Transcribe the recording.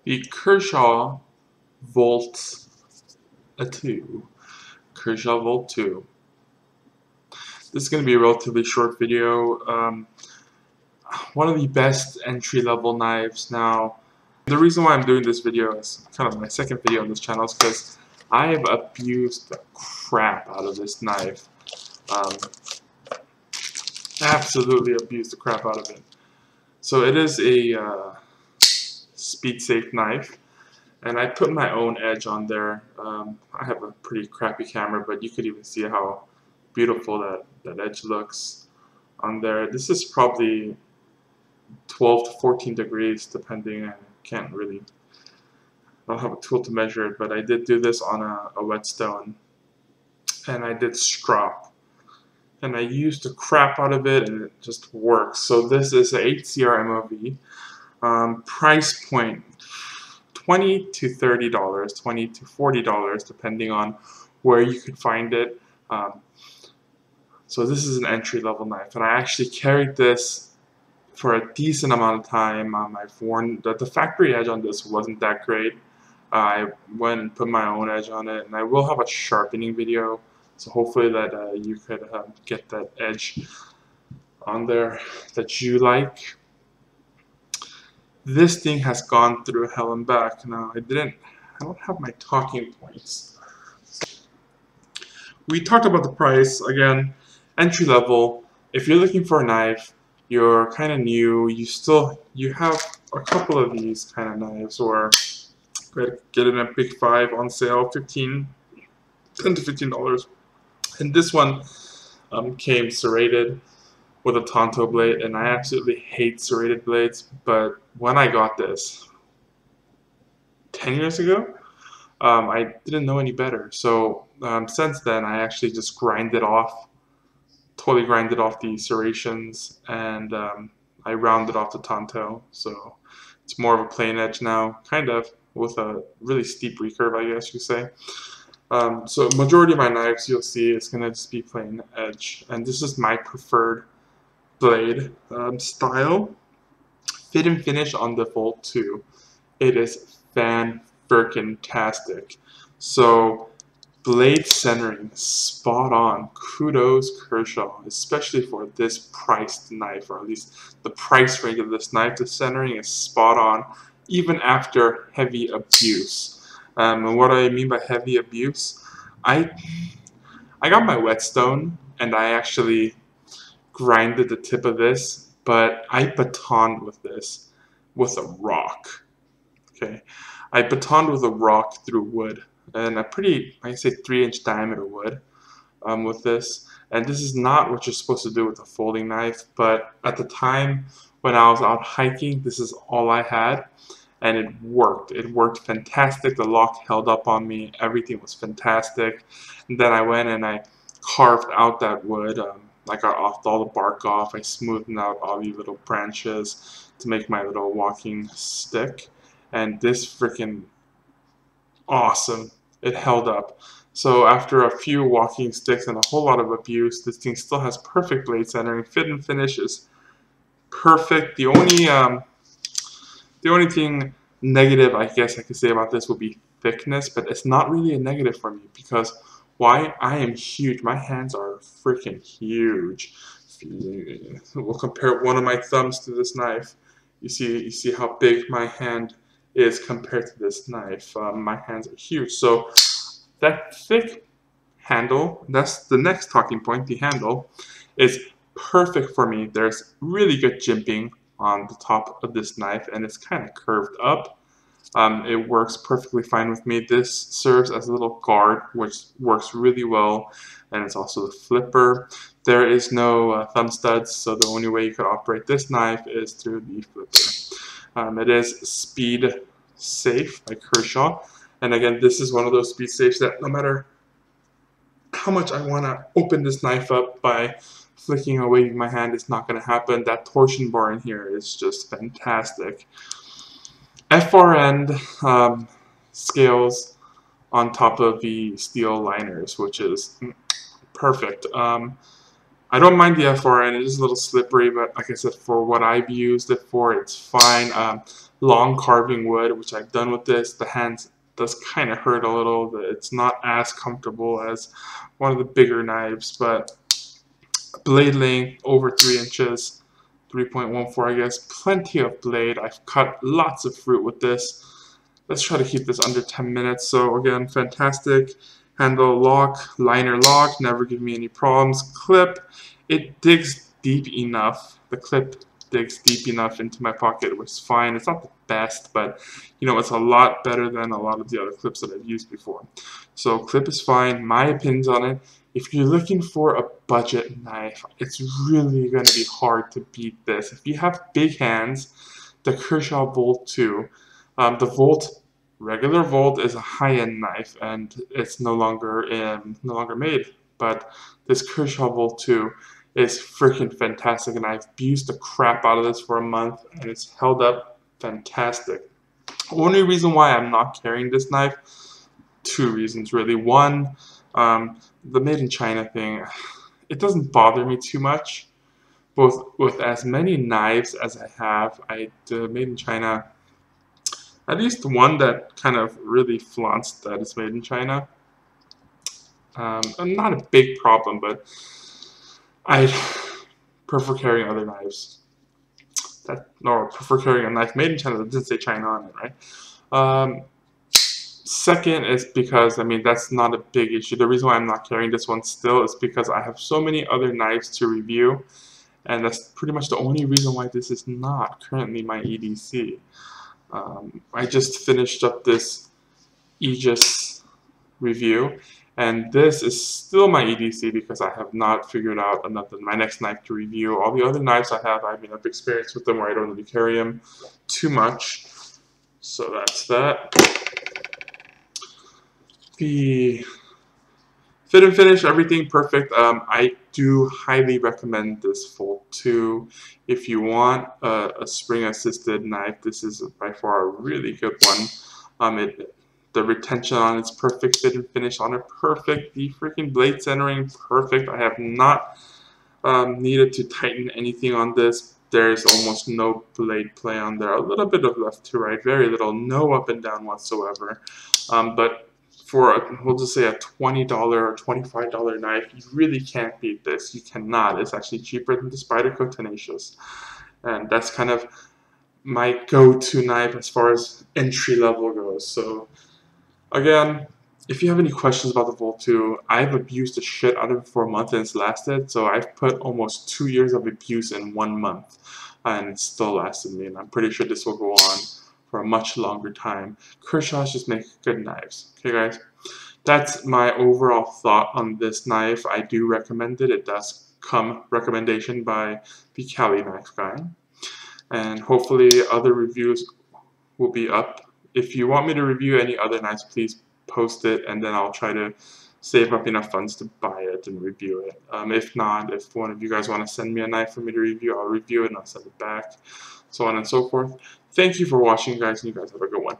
the Kershaw Volt II. Kershaw Volt II. This is going to be a relatively short video. One of the best entry-level knives. Now, the reason why I'm doing this video is kind of my second video on this channel is because I have abused the crap out of this knife. Absolutely abused the crap out of it. So it is a speed safe knife, and I put my own edge on there. I have a pretty crappy camera, but you could even see how beautiful that edge looks on there. This is probably 12 to 14 degrees depending. I don't have a tool to measure it, but I did do this on a whetstone, and I did strop, and I used the crap out of it, and it just works. So this is a 8CR MOV. Price point $20 to $30, $20 to $40 depending on where you could find it. So this is an entry-level knife, and I actually carried this for a decent amount of time. I've worn the factory edge on this wasn't that great. I went and put my own edge on it, and I will have a sharpening video, so hopefully that you could get that edge on there that you like. This thing has gone through hell and back. Now I don't have my talking points. We talked about the price again. Entry level. If you're looking for a knife, you're kind of new, you have a couple of these kind of knives, or get it at Big 5 on sale, $10 to $15. And this one came serrated with a Tonto blade, and I absolutely hate serrated blades, but when I got this 10 years ago, I didn't know any better. So since then, I actually just totally grinded off the serrations, and I rounded off the Tonto, so it's more of a plain edge now, kind of, with a really steep recurve, I guess you say. So majority of my knives you'll see is going to just be plain edge, and this is my preferred blade style. Fit and finish on the Volt II, it is fan-frickin-tastic. So blade centering, spot on. Kudos, Kershaw, especially for this priced knife, or at least the price range of this knife. The centering is spot on, even after heavy abuse. And what do I mean by heavy abuse? I got my whetstone, and I actually grinded the tip of this, but I batoned with this with a rock. Okay, I batoned with a rock through wood, and a pretty, I say 3-inch diameter wood with this. And this is not what you're supposed to do with a folding knife, but at the time when I was out hiking, this is all I had, and it worked. It worked fantastic. The lock held up on me. Everything was fantastic. And then I went and I carved out that wood. I got all the bark off. I smoothed out all the little branches to make my little walking stick. And this freaking awesome. It held up. So after a few walking sticks and a whole lot of abuse, this thing still has perfect blade centering. Fit and finish is perfect. The only thing negative I guess I could say about this would be thickness, but it's not really a negative for me because why? I am huge. My hands are freaking huge. We'll compare one of my thumbs to this knife. You see how big my hand is compared to this knife. My hands are huge. So that thick handle, that's the next talking point. The handle is perfect for me. There's really good jimping on the top of this knife, and it's kind of curved up. It works perfectly fine with me. This serves as a little guard, which works really well, and it's also the flipper. There is no thumb studs, so the only way you could operate this knife is through the flipper. It is speed safe by Kershaw, and again, this is one of those speed safes that no matter how much I want to open this knife up by flicking or waving my hand, it's not going to happen. That torsion bar in here is just fantastic. FR end scales on top of the steel liners, which is perfect. I don't mind the FRN. It is a little slippery, but like I said, for what I've used it for, it's fine. Long carving wood, which I've done with this, the hands does kind of hurt a little. It's not as comfortable as one of the bigger knives, but blade length over 3 inches, 3.14 I guess, plenty of blade. I've cut lots of fruit with this. Let's try to keep this under 10 minutes. So again, fantastic. Handle lock, liner lock, never give me any problems. Clip, it digs deep enough. The clip digs deep enough into my pocket, which is fine. It's not the best, but you know, it's a lot better than a lot of the other clips that I've used before. So clip is fine. My opinions on it. If you're looking for a budget knife, it's really going to be hard to beat this. If you have big hands, the Kershaw Volt II, the Volt, regular Volt is a high-end knife, and it's no longer made. But this Kershaw Volt II is freaking fantastic, and I've used the crap out of this for a month, and it's held up fantastic. The only reason why I'm not carrying this knife, two reasons really. One, the made in China thing, it doesn't bother me too much. Both with as many knives as I have, made in China, at least one that kind of really flaunts that it's made in China. Not a big problem, but I prefer carrying other knives. Prefer carrying a knife made in China that doesn't say China on it, right? Second is because, I mean, that's not a big issue. The reason why I'm not carrying this one still is because I have so many other knives to review, and that's pretty much the only reason why this is not currently my EDC. I just finished up this Aegis review, and this is still my EDC because I have not figured out my next knife to review. All the other knives I have, I mean, I've experienced with them where I don't really carry them too much. So that's that. The fit and finish, everything perfect. I do highly recommend this Volt II. If you want a spring-assisted knife, this is by far a really good one. The retention on it's perfect, fit and finish on it perfect. The freaking blade centering perfect. I have not needed to tighten anything on this. There's almost no blade play on there. A little bit of left to right, very little, no up and down whatsoever. But for we'll just say a $20 or $25 knife, you really can't beat this. You cannot. It's actually cheaper than the Spyderco Tenacious, and that's kind of my go-to knife as far as entry level goes. So again, if you have any questions about the Volt II, I've abused the shit out of it for a month and it's lasted. So I've put almost 2 years of abuse in 1 month, and it still lasted me. And I'm pretty sure this will go on for a much longer time. Kershaw's just make good knives. Okay, guys? That's my overall thought on this knife. I do recommend it. It does come recommendation by the Cali Knife Guy. And hopefully other reviews will be up. If you want me to review any other knives, please post it, and then I'll try to save up enough funds to buy it and review it. If not, if one of you guys want to send me a knife for me to review, I'll review it and I'll send it back, so on and so forth. Thank you for watching, guys, and you guys have a good one.